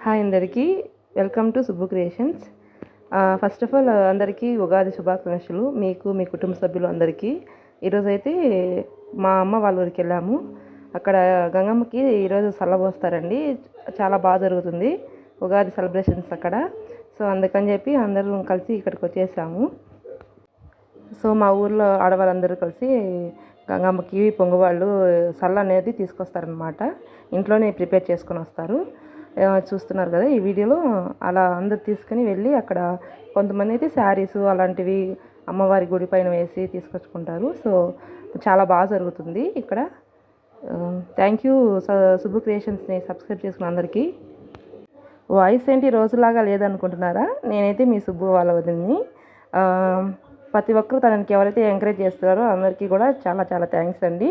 Hi అందరికీ, welcome to Subbu creations. First of all అందరికీ ఉగాది శుభాకాంక్షలు, మీకు మీ కుటుంబ సభ్యులు అందరికీ. ఈరోజైతే మా అమ్మ వాళ్ళ ఊరికి వెళ్ళాము. అక్కడ గంగమ్మకి ఈరోజు సల్లబోస్తారండి. చాలా బాగా జరుగుతుంది ఉగాది సెలబ్రేషన్స్ అక్కడ. సో అందుకని చెప్పి అందరం కలిసి ఇక్కడికి వచ్చేసాము. సో మా ఊర్లో ఆడవాళ్ళందరూ కలిసి గంగమ్మకి పొంగువాళ్ళు సల్ల అనేది తీసుకొస్తారనమాట. ఇంట్లోనే ప్రిపేర్ చేసుకొని వస్తారు. చూస్తున్నారు కదా ఈ వీడియోలో. అలా అందరు తీసుకుని వెళ్ళి అక్కడ కొంతమంది అయితే శారీస్ అలాంటివి అమ్మవారి గుడి పైన వేసి తీసుకొచ్చుకుంటారు. సో చాలా బాగా జరుగుతుంది ఇక్కడ. థ్యాంక్ యూ సుబ్బు క్రియేషన్స్ని సబ్స్క్రైబ్ చేసుకున్న అందరికీ. వాయిస్ ఏంటి రోజులాగా లేదనుకుంటున్నారా? నేనైతే మీ సుబ్బు వాళ్ళ వదిలిని. ప్రతి ఒక్కరూ తనకి ఎవరైతే ఎంకరేజ్ చేస్తున్నారో అందరికీ కూడా చాలా చాలా థ్యాంక్స్ అండి.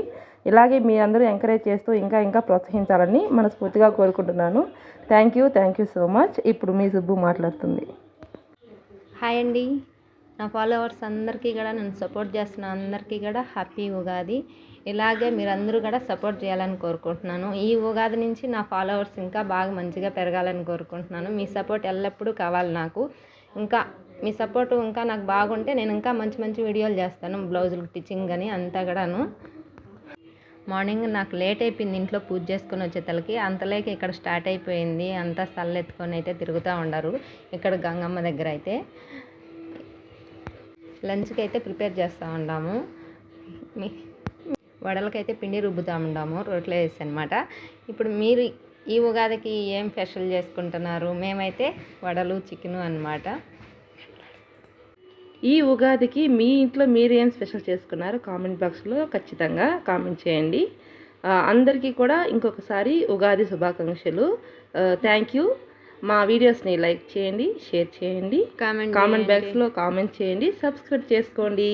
ఇలాగే మీ అందరూ ఎంకరేజ్ చేస్తూ ఇంకా ప్రోత్సహించాలని మనస్ఫూర్తిగా కోరుకుంటున్నాను. Thank you so much. ఇప్పుడు మీ సుబ్బు మాట్లాడుతుంది. హాయ్ అండి, నా ఫాలోవర్స్ అందరికీ కూడా నన్ను సపోర్ట్ చేస్తున్న అందరికీ కూడా హ్యాపీ ఉగాది. ఇలాగే మీరందరూ కూడా సపోర్ట్ చేయాలని కోరుకుంటున్నాను. ఈ ఉగాది నుంచి నా ఫాలోవర్స్ ఇంకా బాగా మంచిగా పెరగాలని కోరుకుంటున్నాను. మీ సపోర్ట్ ఎల్లప్పుడూ కావాలి నాకు. ఇంకా మీ సపోర్ట్ ఇంకా నాకు బాగుంటే నేను ఇంకా మంచి వీడియోలు చేస్తాను. బ్లౌజులు స్టిచ్చింగ్ అని అంతా కూడాను. మార్నింగ్ నాకు లేట్ అయిపోయింది ఇంట్లో పూజ చేసుకొని వచ్చేతలకి. అంతలేక ఇక్కడ స్టార్ట్ అయిపోయింది. అంతా ఎత్తుకొని అయితే తిరుగుతూ ఉండరు ఇక్కడ గంగమ్మ దగ్గర. అయితే లంచ్కి అయితే ప్రిపేర్ చేస్తూ ఉన్నాము. వడలకైతే పిండి రుబ్బుతూ ఉన్నాము, రోట్లో వేసి అనమాట. ఇప్పుడు మీరు ఈ ఉగాదికి ఏం స్పెషల్ చేసుకుంటున్నారు? మేమైతే వడలు చికెను అనమాట. ఈ ఉగాదికి మీ ఇంట్లో మీరు ఏం స్పెషల్ చేసుకున్నారో కామెంట్ బాక్స్లో ఖచ్చితంగా కామెంట్ చేయండి. అందరికీ కూడా ఇంకొకసారి ఉగాది శుభాకాంక్షలు. Thank you. మా వీడియోస్ని లైక్ చేయండి, షేర్ చేయండి, కామెంట్ బాక్స్లో కామెంట్ చేయండి, సబ్స్క్రైబ్ చేసుకోండి.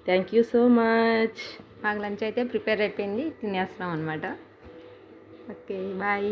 Thank you so much. మాకు లంచ్ అయితే ప్రిపేర్ అయిపోయింది, తినేస్తున్నాం అనమాట. Okay, bye.